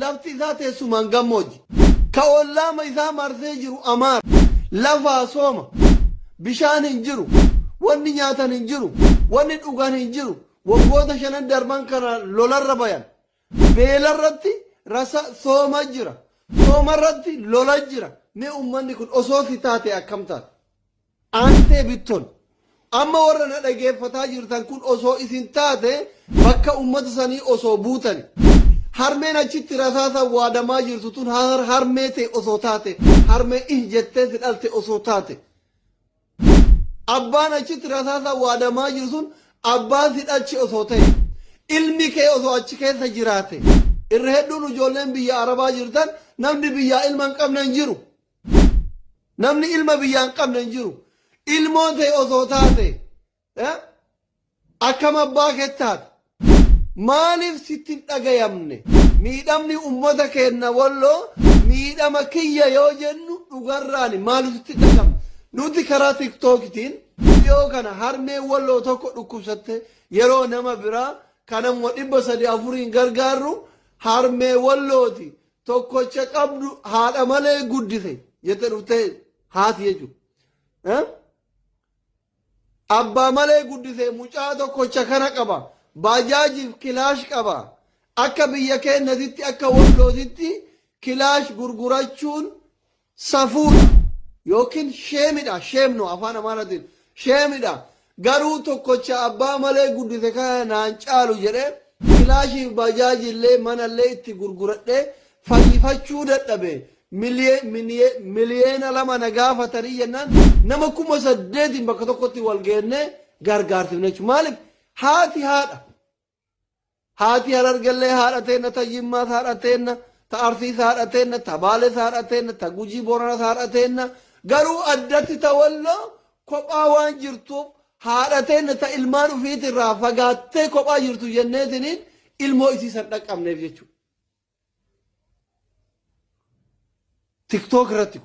lafti isaa teessumaan gammoojji. Ka ollaama isaa marsee jiru amaara. Lafaa sooma. Bishaan hin jiru. Wanni nyaatan hin jiru. Wanni dhugan hin jiru. Waggoota 5 darban kana lolarra bayan. Beelarratti rasa sooma jira. Soomarratti lola jira. Mee ummanni kun osoo si taate akkam taate? Aantee bittoon. Amma warra na dhageeffataa jirtan kun osoo isin taate bakka ummata sanii osoo buutani. Harmeen achitti rasaasa waadamaa jirtu tun harmee ta'e osoo taate. Harmee jettee si dhalte osoo taate. Abbaan achitti rasaasa waadamaa jiru sun abbaan si dhalche osoo ta'e. Ilmi kee osoo achi keessa jiraate. Irra hedduun ijoolleen biyya Arabaa jirtan namni biyyaa ilma hin qabne hin jiru. Namni ilma biyyaa hin qabne hin jiru. Ilmoon ta'e osoo taate akkam abbaa kee taate maaliif sitti hin dhagayamne miidhamni ummata keenna walloo miidhama kiyya yoo jennu dhugarraani maaliif sitti dhagamne nuti karaa tiktookitiin yoo kana harmee walloo tokko dhukkubsatte yeroo nama biraa kanammoo 300-4 gargaarru harmee wallooti tokkocha qabdu haadha malee guddise jette dhuftee haati jechuudha. Abbaa malee guddise mucaa tokkocha kana qaba. Baajaajiif kilaash qaba. Akka biyya keenyatti akka wallootitti kilaash gurgurachuun safuudha. Yookiin sheemidha. Sheemno afaan Amaaraatiin. Sheemidha. Garuu tokkocha abbaa malee guddise kana naan caalu jedhee kilaashiif baajaajillee manallee itti gurguradhee fayyifachuu dadhabe. Miliyeena 2 na gaafatanii jennaan nama 8,000 bakka tokkotti wal geennee gargaartifne jechuudha. Maaliif haati haadha. Haati Harargallee haadha teenna, ta Jimmaas haadha teenna, ta Arsiis haadha teenna, ta Baalees haadha teenna, ta Gujii Booranaas haadha teenna. Garuu addatti ta Walloo kophaa waan jirtuuf haadha teenna ta ilmaan ofiitirraa fagaattee kophaa jirtu jenneetiniin ilmoo isiisan dhaqqabneef jechuudha. TikTok irratti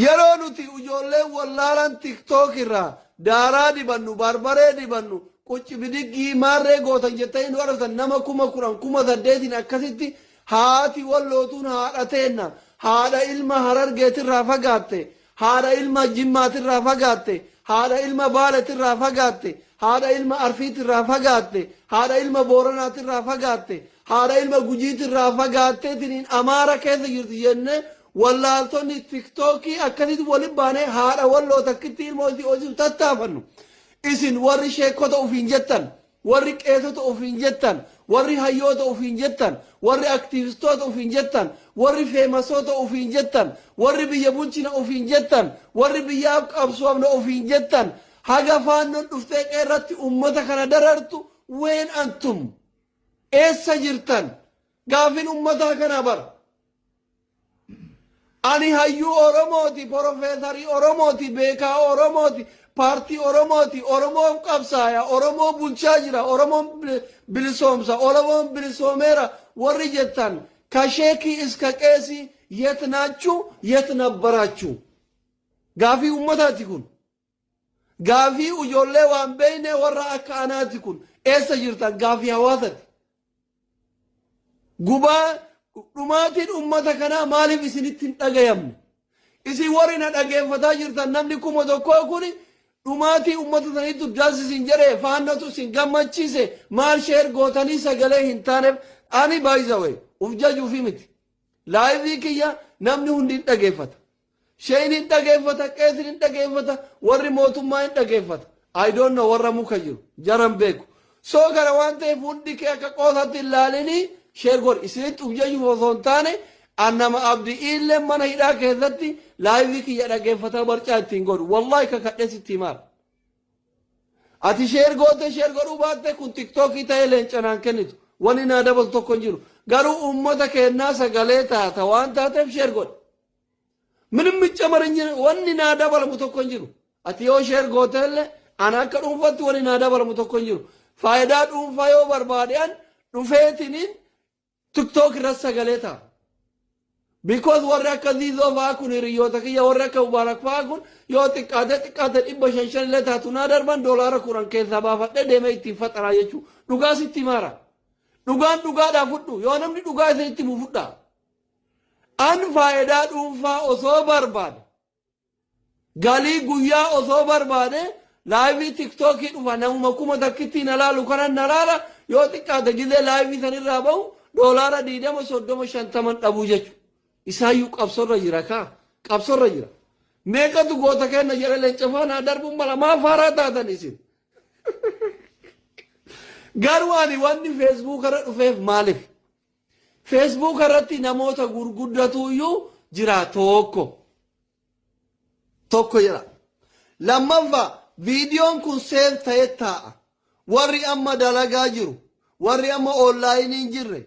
yeroo nuti ijoolleen wallaalan TikTok irraa daaraa dibannu barbaree dibannu qucci bidiggii maarree gootan jettanii nu argatan nama 10,000 18,000 akkasitti haati wallootuun haadha teenna haadha ilma Harargeetirraa fagaatte haadha ilma Jimmaatirraa fagaatte haadha ilma Baaleetirraa fagaatte haadha ilma Arsiitirraa fagaatte haadha ilma Booranaatirraa fagaatte haadha ilma Gujiitirraa fagaatteetiniin Amaara keessa jirti jennee wallaaltonni TikTokii akkasitti waliin baanee haadha walloo takkitti ilmoo isii hojii tattaafannu. Isin warri sheekota ofiin jettan, warri qeessota ofiin jettan, warri hayyoota ofiin jettan, warri aktiivistoota ofiin jettan, warri feemasoota ofiin jettan, warri biyya bulchina ofiin jettan, warri biyyaaf qabsoofna ofiin jettan, haga faannoon dhuftee qeerratti ummata kana darartu ween antum. Eessa jirtan gaafin ummataa kana bara ani hayyuu Oromooti Profeesarii Oromooti beekaa Oromooti paartii Oromooti Oromoof qabsaaya Oromoo bulchaa jira Oromoon bilisoomsa Oromoon bilisoomeera warri jettan ka sheekii iska qeesii yet naachuu yet nabbaraachuu gaafii ummataati kun gaafii ijoollee waan beeyne warra akka anaati kun eessa jirtan gaafii hawaasati. Gubaa dhumaatiin ummata kanaa maaliif isinitti hin dhagayamne? Isin warri na dhageeffataa jirtan namni 1,000 kun dhumaatii ummata saniitu dansisin jedhee faannatu isin gammachiise maal sheer gootanii sagalee hin taaneef ani baay'isawee uf jajuufi miti. Laayivii kiyya namni hundi hin dhageeffata. Sheen hin dhageeffata, qeesin hin dhageeffata, warri mootummaa hin dhageeffata. I don't know warra muka jiru jaran beeku. Soo kana waan ta'eef hundi kee akka qoosatti ilaalinii sheer godhi isinitti ufjajuuf osoo hin taane annama abdii illee mana hidhaa keessatti laayivii kiyya dhageeffataa barcaa ittiin godhu wallahi kakadhee sitti himaara. Ati sheer godhuu baatte kun tiktookii ta'ee leencanaan kennitu wani naa dabalu tokko hin jiru garuu ummata kennaa sagalee taata waan taateef sheer godhi. Minim miccamarin wanni naa dabalamu tokko hin jiru. Ati yoo sheer gooteellee ana akka dhuunfatti wani naa dabalamu tokko hin jiru. Faayidaa dhuunfaa yoo barbaadeen dhufeetiniin TikTok irratti sagalee ta'a. Because warri akka Ziizoo fa'aa kun hiriyoota kiyya warri akka Mubaarak fa'aa kun yoo xiqqaate 500 illee taatu naa darban $10 keessaa baafadhee deemee ittiin faxaraa jechuudha. Dhugaa sitti himaara. dhugaan daa fudhu yoo namni dhugaa isinitti mu fudha an faayidaa dhuunfaa osoo barbaade galii guyyaa osoo barbaade laayivii tiktookii dhufa namuma kuma takkittiin alaalu kanan nalaala yoo xiqqaate gizee laayivii sanirraa bahu doolaara 20-30-50 dhabuu jechu isaayyuu qabsorra jira kaa qabsorra jira meeqatu goota kenna jedhe leenca faanaa darbuun mala maa faaraa taatan isin garuu ani wanni feesbuuk irra dhufeef maaliif feesbuuk irratti namoota gurguddatu iyyuu jira tokko jira lammaffaa viidiyoon kun seef ta'e taa'a warri amma dalagaa jiru warri amma oonlaayinii hin jirre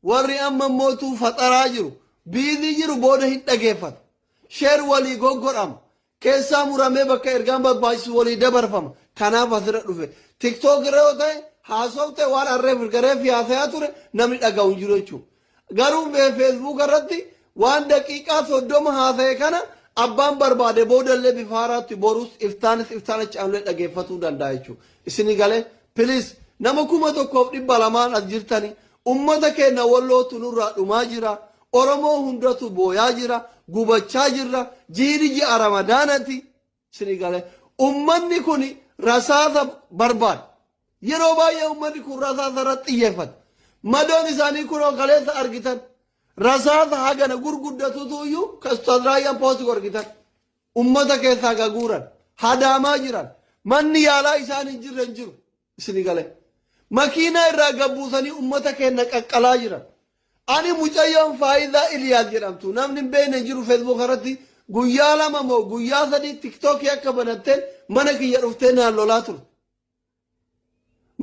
warri amma mootuu faxaraa jiru biizii jiru booda hin dhageeffatu sheer walii goggodhama keessaa muramee bakka ergaan barbaachisu walii dabarfama kanaaf asirra dhufe tiktook irra yoo ta'e haasofte waan arreef gareef yaasayaa ture namni dhaga'u hin jiru jechuudha garuu feesbuuk irratti waan daqiiqaa 30 haasa'e kana abbaan barbaade boodallee bifa haaraatti borus iftaanis iftaana caallee dhageeffatuu danda'a jechuudha isini galee piliis nama 1,200 as jirtani ummata keenya wallootu nurraa dhumaa jira oromoo hundatu booyaa jira gubachaa jirra jiiri ji'a ramadaanati isini galee ummanni kun rasaasa barbaade yeroo baay'ee ummanni kun rasaasa irratti xiyyeeffata madoon isaanii kunoo kaleessa argitan rasaasa hagana gurguddatutu iyyuu kastaraayyaan poosti argitan ummata keessaa gaguuran hadaamaa jiran manni yaalaa isaan hin jirre hin jiru isini galee makiinaa irraa gabbuusanii ummata keenya qaqqalaa jiran ani mucayyoon faayidaa iliyaas jedhamtu namni hin beekne hin jiru feesbuuk irratti guyyaa 2 moo guyyaa 3 tiktookii akka banatteen mana kiyya dhuftee naan lolaa turte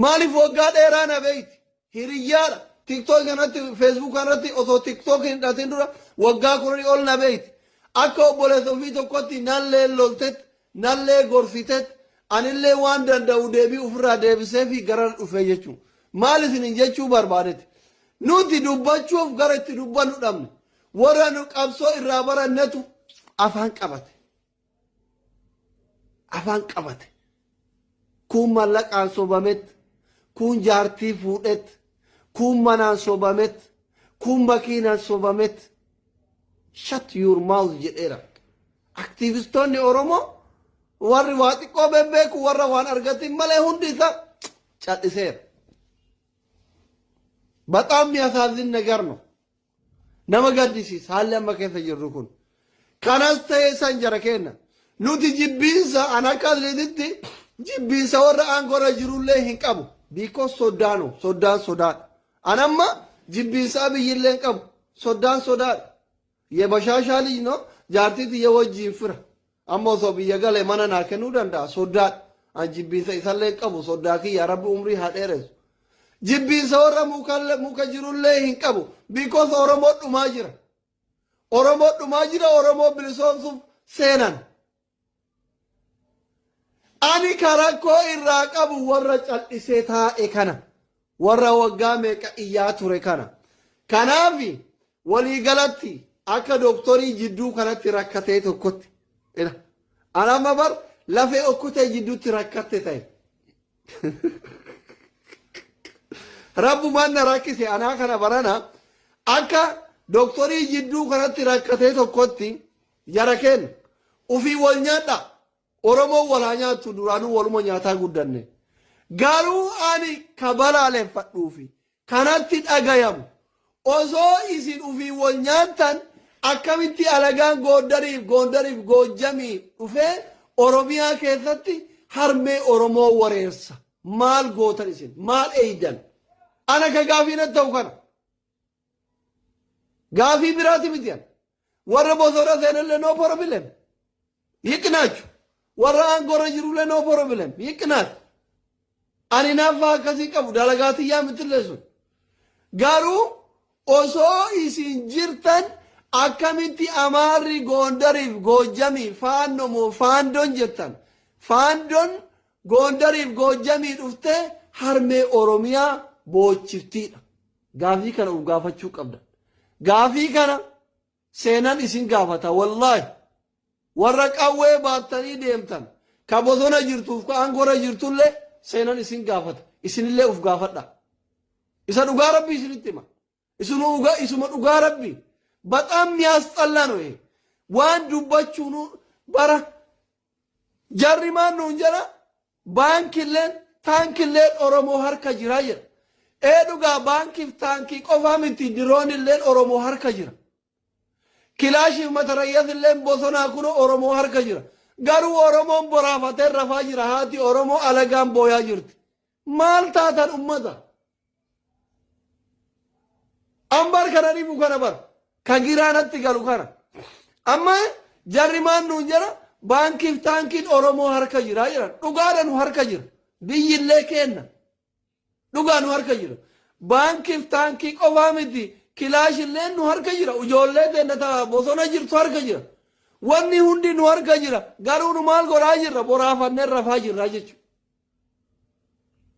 maaliif waggaa dheeraa na beeyti hiriyyaadha tiktook kanatti feesbuuk kanatti osoo tiktook hin dhatin dura waggaa 10 ol na beeyti akka obboleessa ofii tokkotti nallee loltet nallee gorsitet anillee waan danda'u deebii ofirraa deebisee fi gara dhufee jechuun maal isin jechuu barbaadete nuti dubbachuuf gara itti dubbannu dhabne warra nu qabsoo irraa barannetu afaan qabate kun mallaqaan sobamet kun jaartii fuudhet kun manaan sobamet kun makiinaan sobamet shut your mouth jedheera aktiivistoonni oromoo warri waa xiqqoo beeku warra waan argatin malee hundi isa cadhiseera በጣም የሚያሳዝን ነገር ነው nama gaddisiisa haalli amma keessa jirru kun kanas ta'ee san jara kenna nuti jibbiinsa an akka asliititti jibbiinsa warra aangorra jirullee hin qabu biikoo soddaan sodaadha an amma jibbiinsaa biyyillee hin qabu sodaadha yebashaashaa lij no jaartiiti ye wajjiin fira amma osoo biyya galee mana naa kennuu danda'a sodaadha an jibbiinsa isallee hin qabu soddaa kiyya rabbi umrii haa dheeressu jibbiinsa warra muka jirullee hin qabu because oromoo dhumaa jira oromoo bilisoomsuuf seenan ani karakkoo irraa qabu warra cal'isee taa'e kana warra waggaa meeqa iyyaa ture kana kanaafi waliigalatti akka doktorii jidduu kanatti rakkatee tokkotti anamma bar lafee okkutee jidduutti rakkatte ta'e rabbu manna rakkise anaa kana barana akka doktorii jidduu kanatti rakkatee tokkotti jara kenna ufii wal nyaadha oromoo walaa nyaattu duraanuu waluma nyaataa guddanne garuu ani kabalaaleffadhuufi kanatti dhagayamu osoo isin ufii wal nyaattan akkamitti alagaan goondariif goojjamii dhufee oromiyaa keessatti harmee oromoo wareersa maal gootan isin maal eeydan ana ka gaafii na ta'u kana gaafii biraati mitiyan warra bosona seenallee no problem yiqnaachu warra aangorra jirullee no problem yiqnaat ani naafaa akkasii qabu dalagaatiyyaa mitilleessun garuu osoo isin jirtan akkamitti amaarri goondariif goojjamii faannomoo faandoon jettan faandoon goondariif goojjamii dhuftee harmee oromiyaa boochiftiidha gaafii kana uf gaafachuu qabda gaafii kana seenan isin gaafata wallaahi warra qawwee baattanii deemtan ka bosona jirtuuf ka aangorra jirtullee seenan isin gaafata isinillee uf gaafadha إذا نقار ربي سنتما إسمه نقار ربي بطعم يستلانو وان دبتشونو برا جاري ما نونجرا بانك اللين تانك اللين أورمو هركا جراجر دوغا بانك تانكي قفامتي درون اللين أورمو هركا جرا كلاشي متريث اللين بوثنا كنو أورمو هركا جرا غارو أورمو برافتر رفا جرا هاتي أورمو ألغان بويا جرت مال تاتن أمتا أمبر كناني بوكنا بر كغيرانت تقالو كنا أما جاري ما نونجرا بانكيف تانكين أورمو هركا جرا جرا دوغارن هركا جرا بيي اللي كينا دوغان هركا جرا بانكيف تانكي قوامتي كلاش اللي نو هركا جرا وجولة نتا بوثنا جرت هركا جرا واني هندي نو هركا جرا غارو نمال غورا جرا برافا نرفا جرا جيش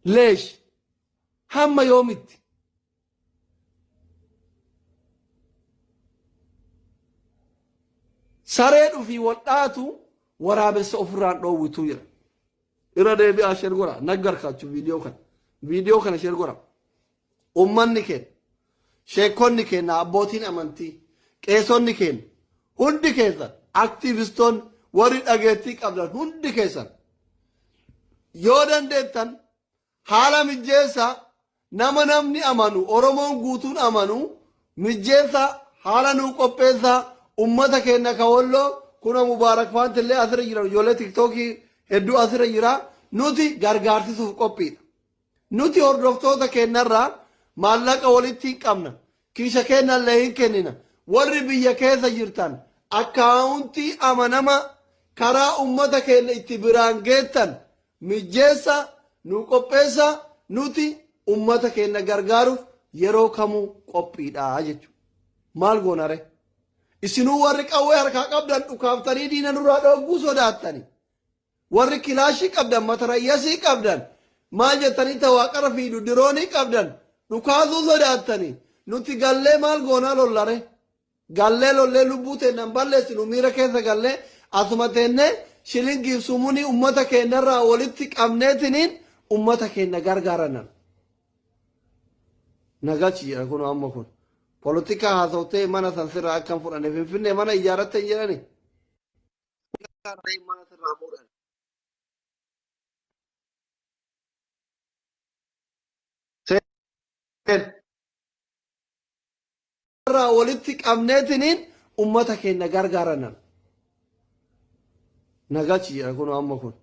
ليش هم يومتي سرير في وطاتو ورابس أفران رويتو يرا إرادة بي أشير غورا نجار كاتشو فيديو كان أشير غورا أمان نكين شيكون نكين نابوتين أمانتي كيسون نكين هندي كيسا أكتيفستون ورد أجتيك أبدان هندي كيسا يودن ديتان حالا مجيسا نمني أمانو أورمون غوتون أمانو مجيسا حالا نوكو بيسا أمتا كينا كولو كنا مبارك فانت اللي أثر جرا يولي تيك توكي هدو أثر جرا نوتي غرغارتي سوف قبيد نوتي أردوفتو تا كينا را مالك أولي تيك أمنا كيشا كينا اللهين كينينا ورّي بيا كيسا جرتان أكاونتي أمانما كرا أمتا كينا اتبران جيتان مجيسا نوكو بيسا نوتي أمتا كينا غرغاروف يرو كمو قبيد آجيچو مال غونا ري isinuu warri qawwee harkaa qabdan dhukaaftanii diina nurraa dhogguu sodaattani warri kilaashii qabdan matarayyasii qabdan maal jettanii tawaaqara fiidu diroonii qabdan dhukaasuu sodaattani nuti gallee maal goonaa lollare gallee lollee lubbuu teennan balleessinu miira keessa gallee asuma teennee shilingiif sumunii ummata keenyarraa walitti qabneetiniin ummata keenya gargaaranan nagachi jedha kun amma kun politika haasawtee mana san sirraa akkam fudhanne finfinnee mana ijaarratte hin jedhani mana sirraa fuudhan irraa walitti qabneetiniin ummata keenya gargaaranan nagachi jedha kun amma kun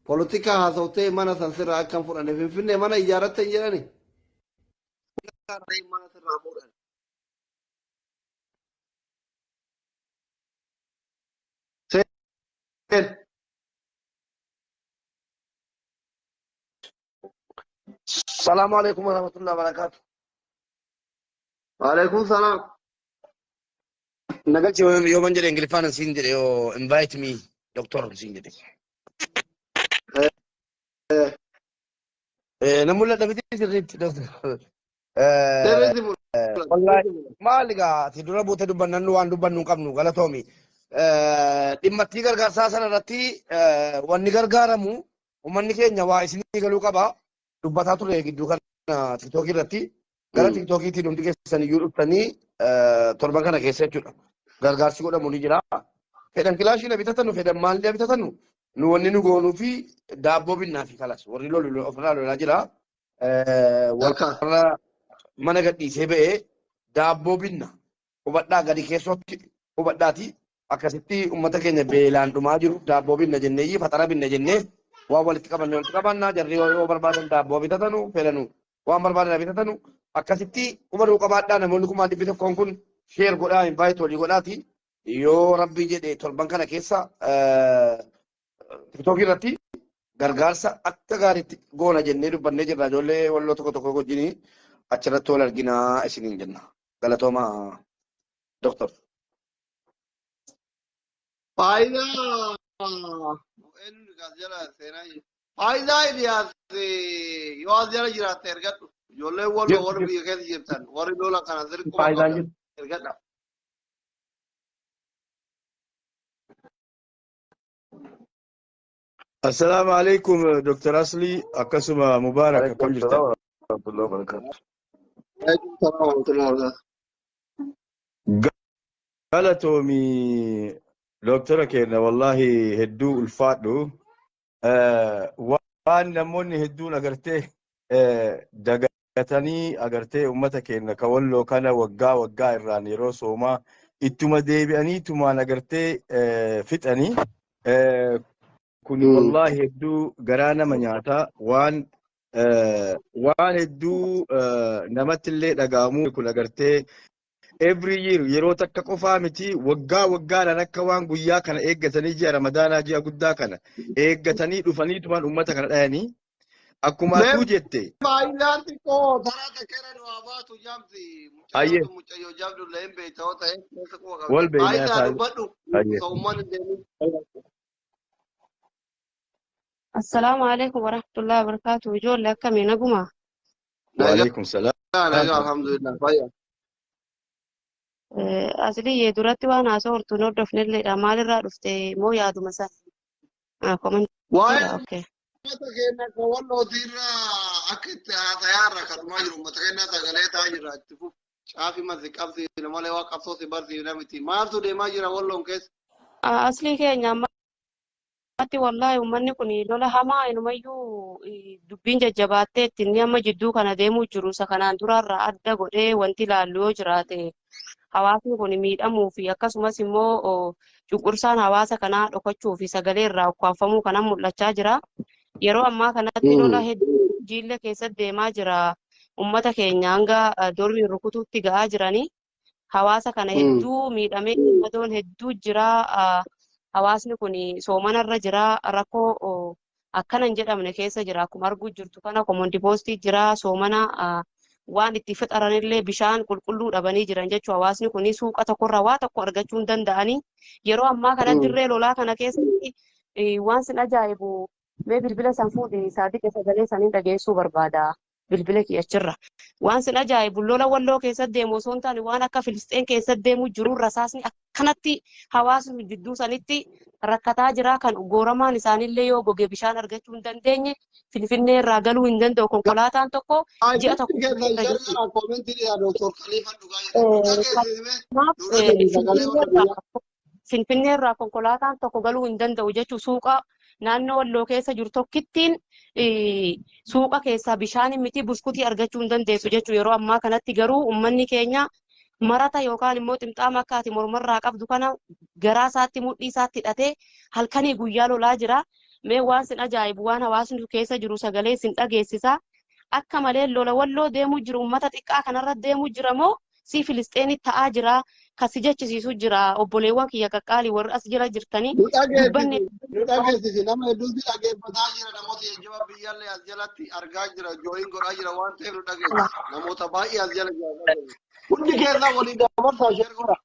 politika haasawtee mana san sirraa akkam fudhanne finfinnee mana ijaarratte hin jedhani mana sirraa fuudhan السلام عليكم ورحمة الله وبركاته. وعليكم السلام نقلت يوم انجل انجليفانا سيندر يو انفايت مي دكتور سيندر. نمولا دفتي سريت دكتور. والله ما لقى تدرى بوت دبنا نوان دبنا نقبنو قال تومي. دمتي غرغر ساسنا رتي ونغر غارمو ومن كينيا وايسني قالوا قبا دبتا ترى جدو كان تيك توك رتي قال تيك توك تي دون تيكسني يورو تاني تربا كان كيسه جدا غرغر سي قد موني جرا فدان كلاشي نبي تتنو فدان مال نبي تتنو نوني نغونو في دابو بنا في خلاص وري لولو افرا لا جرا ورا mana gadhiisee ba'ee daabboo binna hubadhaa gadi keessotti hubadhaati akkasitti ummata keenya beelaan dhumaa jiru daabboo binna jenneeyyi fatara binna jennee waan walitti qabannaa jarri yoo barbaadan daabboo bitatanu fedhanu waan barbaadan bitatanu akkasitti hubanuu qabaadhaa namoonni kumaan dhibbi tokkoon kun sheer godhaa invaayit walii godhaati yoo rabbii jedhe torban kana keessa tiktookii irratti gargaarsa akka gaariitti goona jennee dubbannee jirra ijoollee walloo tokko tokko wajjinii achirratti wal arginaa isiniin jenna galatooma doktor faayidaa faayidaa idiyaas yoo as jala jiraatte ergadhu ijoollee walloo warri biyya keessa jirtan warri lola kana sirriitti ergadha السلام عليكم دكتور أصلي أقسم مبارك كم جرت ورحمة الله وبركاته عليكم السلام ورحمة الله وبركاته. galatomi doktora keenya wallahi hedduu ulfaadhu waan namoonni hedduun agartee dagatanii agartee ummata keenya ka walloo kana waggaa irraan yeroo soomaa ittuma deebi'aniitumaan agartee fixanii kuni wallahi hedduu garaa nama nyaataa waan hedduu namatti illee dhaga'amu kun agartee every year yeroo takka qofaa miti waggaadhaan akka waan guyyaa kana eeggatanii ji'a ramadaanaa ji'a guddaa kana eeggatanii dhufaniitumaan ummata kana dhayanii akkuma atuu jette Baay'inaan xiqqoo taraa takkeera du'aa baatu jaamsi. Ayyee. Mucayyoo jaabdu leen beektaa ta'e keessa quba qabdi. Wal beeynaa Baay'inaan taa'e. dubbadhu. Ayyee. Sa'ummaan hin deemin. السلام عليكم ورحمة الله وبركاته جول لك من أقوما waalaikum salaam Nagaa alhamdulillah fayyaa. أصلي دراتي وأنا صورت نور دفن اللي مال الرادفت مو يادو مسا كمان Waa'ee أوكي uummata keenya kan wallootiirra akka itti haasa'aarra kanumaa jiru uummata keenya sagalee ta'aa jira itti fufu. Caafi masi qabsiifne malee waa qabsoo si barsiifne miti. Maaltu deemaa jira walloon keessa? أصلي كي mati wallahi ummanni kun lola hamaa inumayyuu dubbiin jajjabaatee ittiin amma jidduu kana deemuu jiru isa kanaan durarraa adda godhee wanti ilaallu yoo jiraate hawaasni kun miidhamuu fi akkasumas immoo cunqursaan hawaasa kanaa dhokachuu fi sagalee irraa ukkaanfamuu kanan mul'achaa jira. Yeroo ammaa kanatti lola hedduu jiillee keessatti deemaa jira. Ummata keenya hanga dormiin rukutuutti ga'aa jiranii. Hawaasa kana hedduu miidhamee madoon hedduu jira. Hawaasni kun soomanarra jira rakkoo akkana hin jedhamne keessa jira akkuma arguu jirtu kana komondi poostii jira soomana waan itti fixaranillee bishaan qulqulluu dhabanii jiran jechuudha. Hawaasni kun suuqa tokkorraa waa tokko argachuu hin danda'anii yeroo ammaa kana dirree lolaa kana keessatti waan sin ajaa'ibu mee bilbila san fuudhii saadiqa sagalee saniin dhageessuu barbaada. Bilbila kiyyachirra waan sin ajaa'ibu lola walloo keessatti deemu osoo hin taane waan akka Filisxeen keessatti deemu jiru rasaasni akkanatti hawaasni jidduu sanitti rakkataa jira kan gooramaan isaanillee yoo goge bishaan argachuu hin dandeenye Finfinnee irraa galuu hin danda'u konkolaataan tokko ji'a tokko Finfinnee irraa konkolaataan tokko galuu hin danda'u jechuu suuqa naannoo walloo keessa jiru tokkittiin suuqa keessaa bishaan miti buskutii argachuu hin dandeessu jechuudha. Yeroo ammaa kanatti garuu uummanni keenya marata yookaan immoo ximxaama akka ati mormarraa qabdu kana garaa isaatti mudhii isaatti hidhatee halkanii guyyaa lolaa jira. Mee waan sin ajaa'ibu waan hawaasni keessa jiru sagalee sin dhageessisa. Akka malee lola walloo deemuu jiru uummata xiqqaa kanarra deemuu jira moo si Filisxeenii ta'aa jira. Kasi jechisiisu jira obboleewwan kiyya qaqqaalii warri as jira jirtanii dubbanne nu dhageessisi nama hedduutu dhageeffataa jira namoota jajjaba biyyaallee as jalatti argaa jira jooyin godhaa jira waan ta'eef nu dhageessisi namoota baay'ee as jala jira hundi keessaa waliin dabarsaa ishee godha.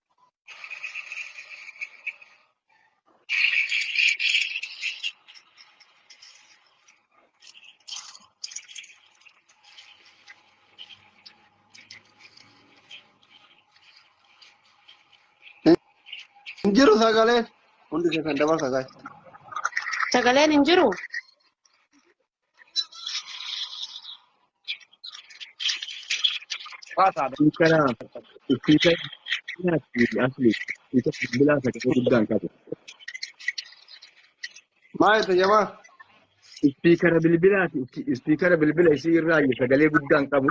Injiru sagaleen hundi keessan dabarsa gaay. sagaleen hin jiru. Maayete jamaa. Ispiikara bilbila isii irraa sagalee guddaan qabu.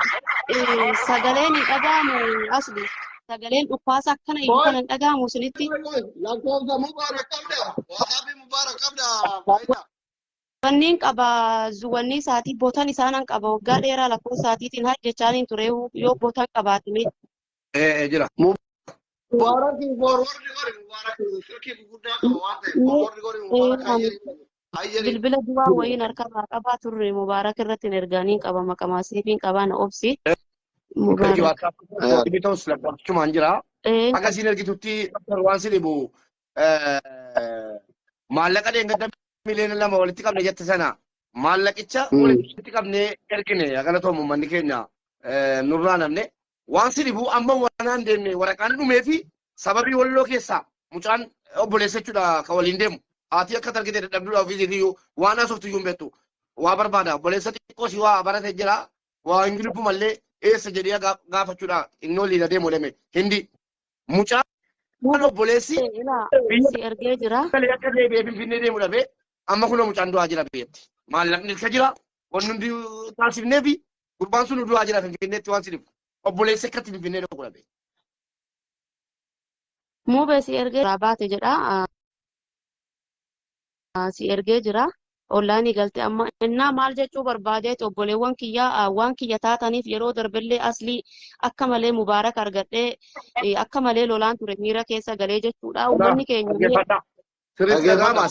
Sagaleen hin dhaga'amu asli. Sagaleen dhukkaasa akkana iyyuu kan hin dhaga'amu isinitti. Lakkoofsa mubaarak qabda. Waasaabii mubaarak qabda. Faayidaa. Wanniin qaba zuwanni isaatii bootan isaanan qaba waggaa dheeraa lakkoofsa isaatiitiin hajjechaaniin ture yoo bootan qabaatime. Jira. Mubaarak forwardi gori mubaarak silkii guddaa qaba waan ta'eef forwardi gori mubaarak bilbila duwwaa wayiin harkarraa qabaa turre mubaarak irratti hin ergaaniin qaba maqamaasiifiin qabaa na obsi. Cumaan jira. Akkasiin ergitutti waan sinibu maallaqa deengada miliyoona 2 walitti qabne jette sana maallaqicha walitti qabne ergine galatoomu manni keenya nurraa namne waan sinibu amma waan deemne waraqaan dhumee fi sababii walloo keessaa mucaan obboleessa jechuudha ka waliin deemu ati akka targite dadhabduudha ofii isiiyyuu waan asoftu iyyuu hin beektu waa barbaada obboleessa xiqqoo si waa barate jira waa ingiliffu mallee eessa jedhee gaafachuudha inni olii na deemu leme hindi mucaan obboleessi biyya si ergee jira. galee akka deebi'ee finfinnee deemu dhabee amma kunoo mucaan du'aa jira biyyatti maallaqni isa jira wanni hundi taasifnee fi gurbaan sun du'aa jira finfinneetti waan sidifu obboleessi akkatti finfinnee dhaqu dhabee. Muubee si ergee jira baate jedha. Si ergee jira. Ollaanii galtee amma innaa maal jechuu barbaadeet obboleewwan kiyyaa waan kiyya taataniif yeroo darbillee aslii akka malee mubaarak argadhee akka malee lolaan ture miira keessa galee jechuudha. Uummanni keenya Dhaggeeffadhaa. Sirriitti dhaga'amaa.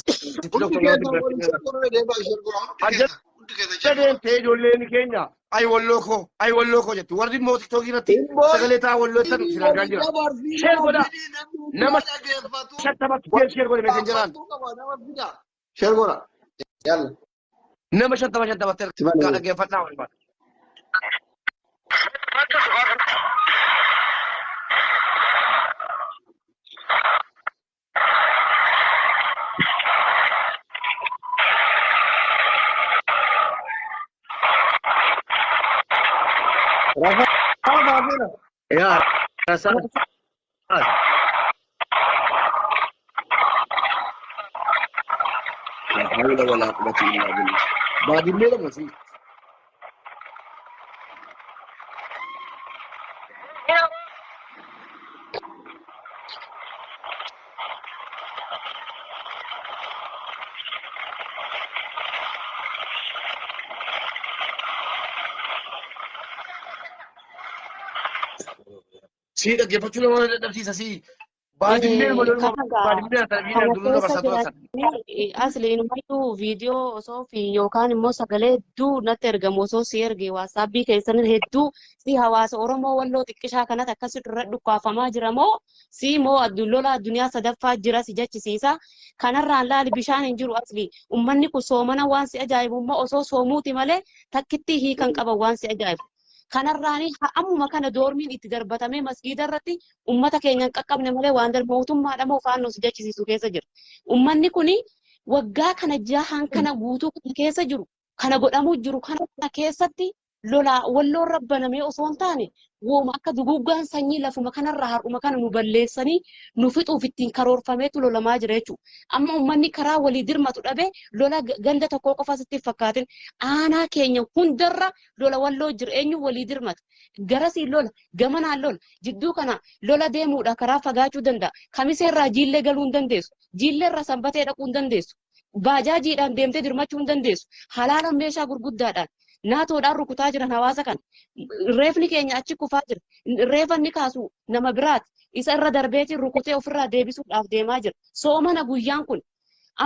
Deemtee ijoolleen keenya ay walloo koo jettu warri immoo tiktookii irratti sagalee ta'a walloo ittan isin argaa jira. Sheer godha nama shantamatti sheer godhe meesenjeraan. Sheer godha. Yalla. Nama shantamatti dhaggeeffadhaa walbaa. Ya, rasa حول ولا قوة إلا بالله. بعد الليلة ما في. سيدة كيف تقول أنا نفسي سي بعد الليل ما لون بعد الليل تربينا دلنا بس أتوسط. Asli inumayyuu viidiyoo osoo fi yookaan immoo sagalee hedduu natti ergamu osoo si erge waasaapbii keessan hedduu si hawaasa Oromoo walloo xiqqishaa kanatti akkasitti irra dhukkaafamaa jira moo si moo lola addunyaa sadaffaa jira si jechisiisa. Kanarraan laali bishaan hin jiru asli ummanni kun soomana waan si ajaa'ibummaa osoo soomuuti malee takkitti hiikan qaban waan si ajaa'ibu. Kanarraanii ammuma kana doormiin itti darbatamee masgiida irratti ummata keenyan qaqqabne malee waan mootummaadha moo faannoo si jechisiisu keessa jira. Ummanni kuni waggaa kana jahaan kana guutuu keessa jiru kana godhamuu jiru kana keessatti lola walloon rabbanamee osoo hin taane wooma akka duguggaan sanyii lafuma kanarraa har'uma kana nu balleessanii nu fixuuf ittiin karoorfameetu lolamaa jira jechuudha. Amma ummanni karaa walii dirmatu dhabee lola ganda tokkoo qofa sitti fakkaatin aanaa keenya hundarra lola walloo jira eenyu walii dirmata. Garasii lola gamanaan lola jidduu kana lola deemuudha karaa fagaachuu danda'a. Kamiseerraa jiillee galuu hin dandeessu. Jiilleerra sanbatee dhaquu hin dandeessu. Baajaajiidhaan deemtee dirmachuu hin dandeessu. Halaalan meeshaa gurguddaadhaan. Naatoodhaan rukutaa jiran hawaasa kan reefni keenya achi kufaa jira. Reefanni kaasu nama biraati. Isa irra darbeetiin rukutee ofirraa deebisuudhaaf deemaa jira. Soomana guyyaan kun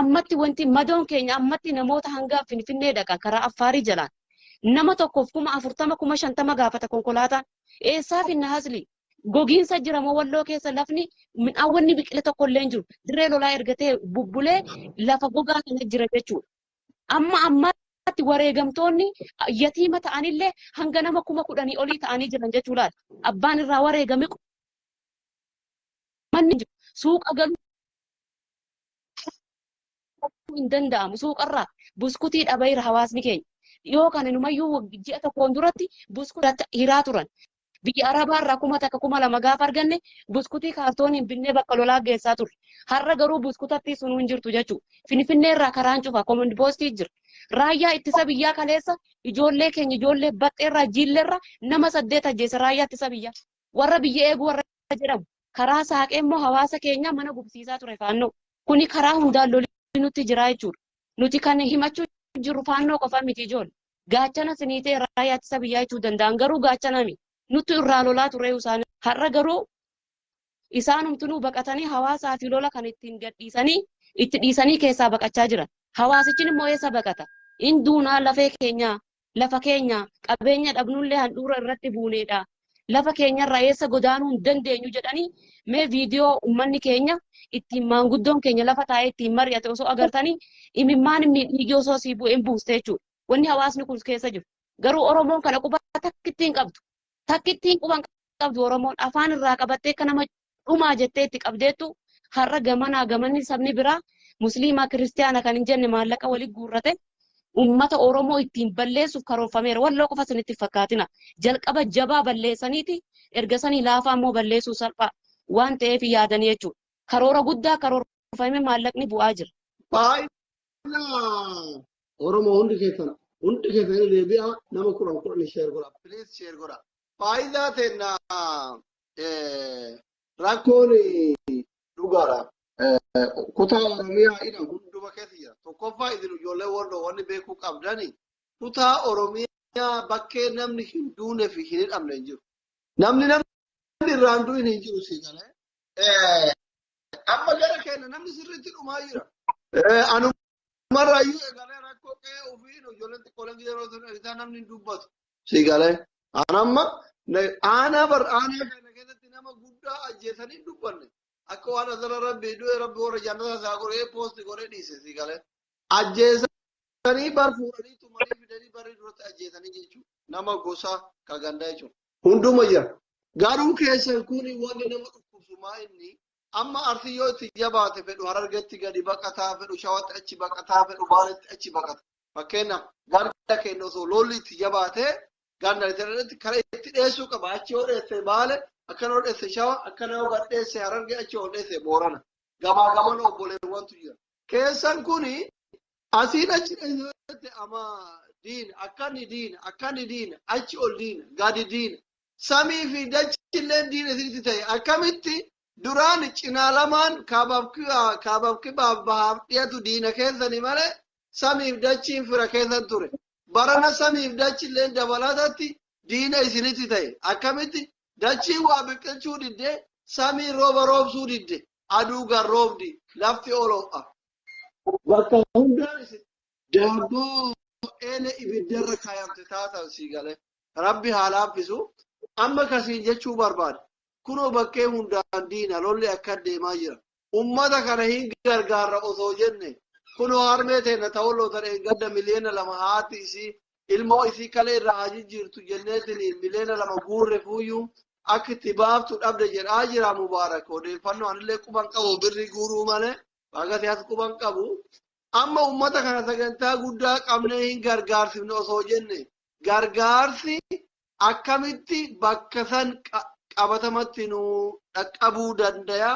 ammatti wanti madoon keenya ammatti namoota hanga Finfinnee dhaqa karaa Affaarii jalaan. Nama tokkoof 40,000 50,000 gaafata konkolaataan. Eessaa finna hasli gogiinsa jira moo walloo keessa lafni midhaawwanni biqile tokko illee hin jiru. Dirree lolaa ergatee bubbulee lafa gogaa kana jira jechuudha. Amma ati wareegamtoonni yatiima ta'anillee hanga nama 10,000 olii ta'anii jiran jechuudha. Abbaan irraa wareegame manni suuqa galuu hin danda'amu. Suuqarraa buskutii dhabeera hawaasni keenya. Yoo kana numayyuu ji'a tokkoon duratti buskutii hiraa turan. Biyya Arabaarraa 1,200 gaafa arganne buskutii kaartooniin binnee bakka lolaa geessaa turre. Har'a garuu buskutatti sun hin jirtu jechuudha. Finfinneerraa karaan cufa komandi poostii jira. Raayyaa ittisa biyyaa kaleessa ijoollee keenya ijoollee baxxeerraa jiilleerra nama 8 ajjeese raayyaa ittisa biyyaa. Warra biyya eeguu warra jedhamu. Karaa saaqee immoo hawaasa keenya mana gubsiisaa ture faannoo. Kuni karaa hundaan lolli nutti jira jechuudha. Nuti kan himachuu jirru faannoo qofa miti ijoollee. Gaachana siniitee raayyaa ittisa biyyaa jechuu danda'an garuu gaachana miti. Nutti irraa lolaa ture isaan. Har'a garuu isaanumtuu baqatanii hawaasaa fi lola kan ittiin gadhiisanii itti dhiisanii keessaa baqachaa jiran. Hawaasichi immoo eessa baqata? Induunaa lafee keenya, lafa keenya, qabeenya dhabnullee handhuura irratti buuneedha. Lafa keenyarraa eessa godaanuu hin dandeenyu jedhanii mee viidiyoo uummanni keenya ittiin maanguddoon keenya lafa taa'ee ittiin mari'ate osoo agartanii imimmaan dhiigii osoo sii bu'een buuste jechuudha. Wanni hawaasni kun keessa jiru. Garuu Oromoon kana quba takkittiin qabdu. Takkittiin quban qabdu Oromoon afaan irraa qabattee akka nama dhumaa jettee itti qabdeettu har'a gamanaa gamanni sabni biraa musliimaa kiristiyaana kan hin jenne maallaqa walitti guurrate ummata Oromoo ittiin balleessuuf karoorfameera. Walloo qofa isinitti fakkaatina. Jalqaba jabaa balleessaniiti erga sanii laafaa immoo balleessuu salphaa waan ta'eef yaadanii jechuudha. Karoora guddaa karoorfamee maallaqni bu'aa jira. Faayidaa Oromoo hundi keessan deebi'a nama kudhan sheer godha. Please sheer godha. Faayidaa teenna rakkoon dhugaadha. Kutaa Oromiyaa ina hunduma keessa jira. Tokkoffaa idin ijoollee walloo wanni beekuu qabdani. Kutaa Oromiyaa bakkee namni hin duunee fi hin hidhamne hin jiru. Namni irraan du'in hin jiru si galee. Amma gara keenya namni sirriitti dhumaa jira. Anumarraayyuu egalee rakkoo qe'ee ofiin ijoolleen xiqqooleen yeroo ta'u namni hin dubbatu. Si galee. Anamma aanaa kana keessatti nama guddaa ajjeesanii dubbanne. Akka waan asirra rabbi du'e rabbi warra jannata isaa godhee poosti godhee dhiise si galee. Ajjeesanii bar fuudhanii tumanii fidanii barii duratti ajjeesanii jechuudha. Nama gosa ka gandaa jechuudha. Hunduma jira. Garuu keessan kun wanni nama dhukkubsumaa inni amma arsii yoo itti jabaate fedhu harargetti gadi baqataa fedhu shawatti achi baqataa fedhu baaletti achi baqata. Fakkeenyaaf ganda keenya osoo lolli itti jabaate ganda irratti karaa itti dheessuu qaba. Achi yoo dheesse baale akkana yoo dheesse shawa akkana yoo gadheesse hararge achi yoo dheesse boorana. Gamaa gamana obboleewwantu jira. Keessan kuni asiin achi dheesse ama diina akkanni diina achi ol diina gadi diina. Samii fi dachillee diina isinitti ta'e akkamitti duraan cinaa lamaan kaabaaf kibaaf bahaaf dhiyatu diina keessanii malee samiif dachiin fira keessan ture. Barana samiif dachillee dabalatatti diina isinitti ta'e akkamitti dachiin waa biqilchuu didde samii rooba roobsuu didde aduu garroobdi lafti oloo'a. Bakka hundaan isin daabboo eele ibiddarra kaayamte taatan sii galee rabbi haa laaffisu. Amma kasiin jechuu barbaada. Kunoo bakkee hundaan diina lolli akka deemaa jira. Ummata kana hin gargaarra osoo jenne kunoo harmee teenya ta'ulloo ta'e gadda miliyoona 2 haati isii ilmoo isii kalee irraa haa jijjiirtu jenneetiin miliyoona 2 guurre fuuyyuu akka itti baaftu dhabde jedhaa jira mubaarak. Odeeffannoo anillee quban qabu birri guuruu malee baagati as quban qabu. Amma ummata kana sagantaa guddaa qabnee hin gargaarsifne osoo jenne gargaarsi akkamitti bakka san qabatamatti nu dhaqqabuu dandaya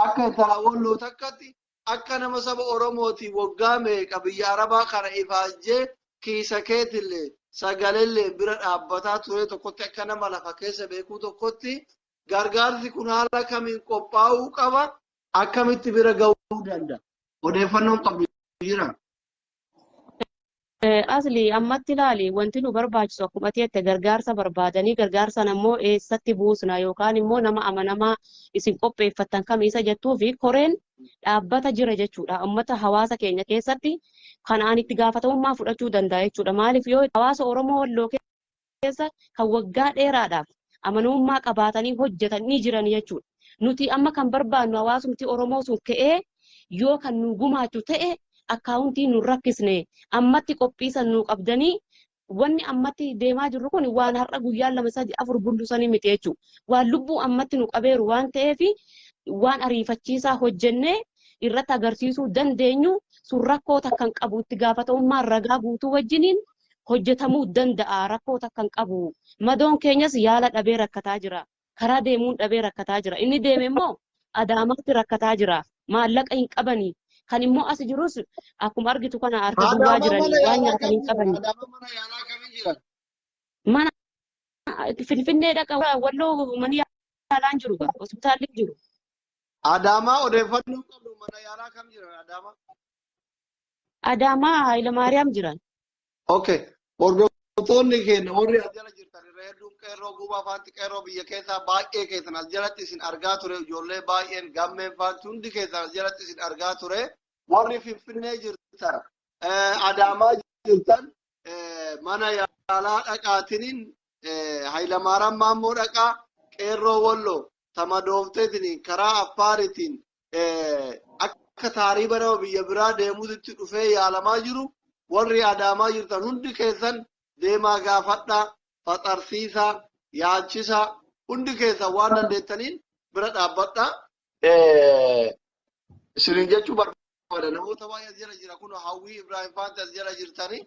akka taawwalloo takkatti akka nama saba Oromooti waggaa meeqa biyya Arabaa kana ifaajjee kiisa keetillee sagalellee bira dhaabbataa ture tokkotti akka nama lafa keessa beekuu tokkotti gargaarsi kun haala kamiin qophaa'uu qaba akkamitti bira ga'uu danda'a odeeffannoon qabdu jira. Asli ammatti ilaali wanti nu barbaachisu akkuma ta'e gargaarsa barbaadanii gargaarsan ammoo eessatti buusna yookaan immoo nama amanamaa isin qopheeffatan kam isa jettuu fi koreen dhaabbata jira jechuudha. Ummata hawaasa keenya keessatti kanaan itti gaafatamummaa fudhachuu danda'a jechuudha. Maaliif yoo hawaasa Oromoo Walloo keessa kan waggaa dheeraadhaaf amanamummaa qabaatanii hojjetanii jiran jechuudha. Nuti amma kan barbaadnu hawaasumti Oromoo sun ka'ee yoo kan nu gumaachu ta'e akkaawuntii nu rakkisne ammatti qophiisan nu qabdanii wanni ammatti deemaa jirru kun waan har'a guyyaa 2-3-4 bullusanii miti jechuudha. Waan lubbuu ammatti nu qabeeru waan ta'eef waan ariifachiisaa hojjennee irratti agarsiisuu dandeenyu sun rakkoo takkan qabu itti gaafatamummaa ragaa guutuu wajjiniin hojjetamuu danda'a rakkoo takkan qabu. Madoon keenyas yaala dhabee rakkataa jira. Karaa deemuun dhabee rakkataa jira. Inni deeme immoo Adaamaatti rakkataa jira. Maallaqa hin qabanii. Kan immoo as jirus akkuma argitu kana harka duwwaa jiranii waan nyaatan hin qabanii. Mana Finfinnee dhaqa Walloo mana yaalaan jiru hospitaalli jiru. Adaamaa odeeffannoo qabdu mana yaalaa kam jiran Adaamaa? Adaamaa Hayilamaariyaam jiran. Okay. Hordoftoonni keenya warri as jala jirtan irra hedduun qeerroo gubaa faatti qeerroo biyya keessaa baay'ee keessan as jalatti isin argaa ture ijoollee baay'een gammeen faatti hundi keessan as jalatti isin argaa ture warri Finfinnee jirtan Adaamaa jirtan mana yaalaa dhaqaatiniin Hayilamaariyaam Maammoo dhaqaa qeerroo Walloo tamadoofteetiin karaa Affaaritiin akka taariiba nama biyya biraa deemuutti dhufee yaalamaa jiru warri Adaamaa jirtan hundi keessan deemaa gaafadhaa faxarsiisaa yaachisaa hundi keessan waan dandeettaniin bira dhaabbadhaa isiniin jechuu barbaada namoota baay'ee as jala jira kun Hawwii Ibraahim Faanti as jala jirtanii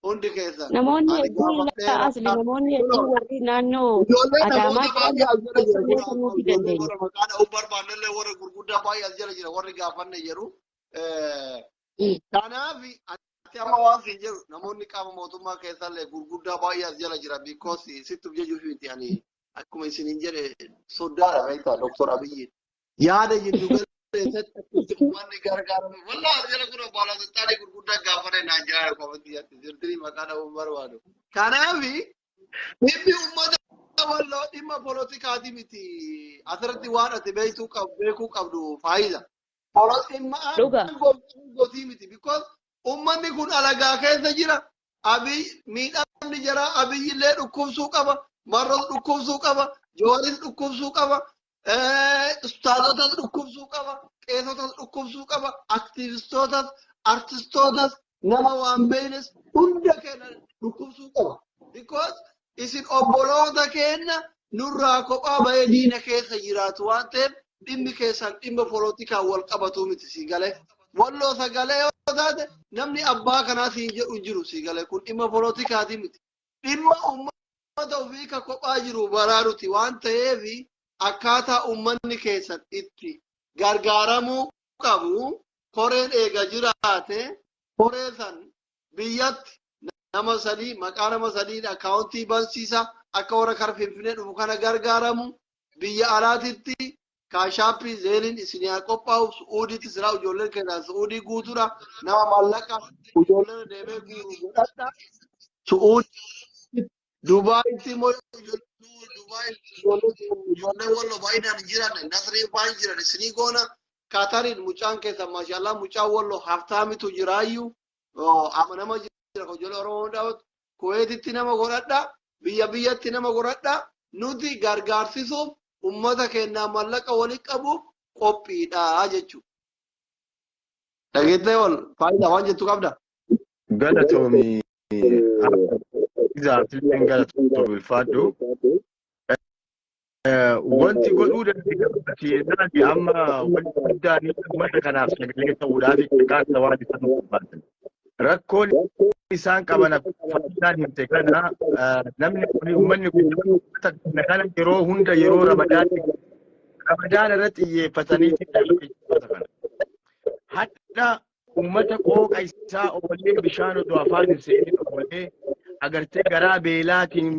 hundi keessan. Namoonni Ani hedduun gaafadheera. asli namoonni hedduun warri naannoo Ijoollee Adaamaa namoota baay'ee as jala jira. jiran Kun nuti ijoollee dandeenya. warra maqaa dha'uu barbaannellee warra gurguddaa baay'ee as jala jira. Warri gaafanne jedhu. Kanaaf ati amma waan siin jedhu namoonni qaama mootummaa keessallee gurguddaa baay'ee as jala jira. Because sittuuf jechuuf miti ani akkuma isiniin jedhe soddaadha beektaa Dr. Abiyyi. Yaada jiddu galeessatti uummanni gargaaramu. Wallaa as jala kun baalaatattaanii gurguddaa gaafanne naan jiraadha qofatti ati sirrii maqaa dha'uu barbaadu. Kanaaf dhimmi uummata walloo dhimma poolotikaati miti. Asirratti waan ati beekuu qabdu faayida. Dhimma Dhuga. gotii miti. Because uummanni kun alagaa keessa jira. Miidhamni jira. Abiyyillee dhukkubsuu qaba. Marros dhukkubsuu qaba. Jawaaris dhukkubsuu qaba. Ustaazotas dhukkubsuu qaba. Qeesotas dhukkubsuu qaba. Aktiivistootas, artistootas, nama waan beeynes hunda keenya dhukkubsuu qaba. Because isin obboloota keenya nurraa kophaa bahee diina keessa jiraatu waan ta'eef dhimmi keessan dhimma poolitikaan wal qabatu miti sii galee. Walloo sagalee yoo taate namni abbaa kanaa siin jedhu jiru sii galee kun dhimma poolitikaati miti. Dhimma uummata ofii ka kophaa jiru baraaruti waan ta'eef akkaataa uummanni keessan itti gargaaramuu qabu koreen eega jiraate koree san biyyatti nama sadii maqaa nama sadii akkaawuntii bansiisa akka warra kara Finfinnee dhufu kana gargaaramu biyya alaatitti kaashaappii zeeliin isin yaa qophaa'u su'uudiitti silaa ijoolleen keessan su'uudii guutuudha nama mallaqa ijoolleen deemee guuru godhadha su'uudii Dubaayitti immoo ijoolleen walloo baay'inaan jiran nasrii baay'ee jiran isinii goona kaatariin mucaan keessan maashaallah mucaan walloo haftaamitu jiraayyuu amanama jira ijoollee oromoo hundaa'utu kuweetitti nama godhadha biyyatti nama godhadha nuti gargaarsisuuf ummata keenyaa mallaqa walitti qabuuf qophiidha jechuudha. Dhageettee ol faayidaa waan jettu qabda. Galatoomii Zaatileen galatoomii ulfaadhu. Wanti godhuu dandeenyu amma wanti guddaan uummata kanaaf sagalee ta'uudhaaf xiqqaasa waan isaan barbaadan. Rakkoon isaan qaban faayidaan himte kana namni kun uummanni kun kana yeroo hunda yeroo Ramadaan irratti xiyyeeffatanii kana. Hadda uummata qooqa isaa oollee bishaan otoo afaan hin seenin oollee agartee garaa beelaatiin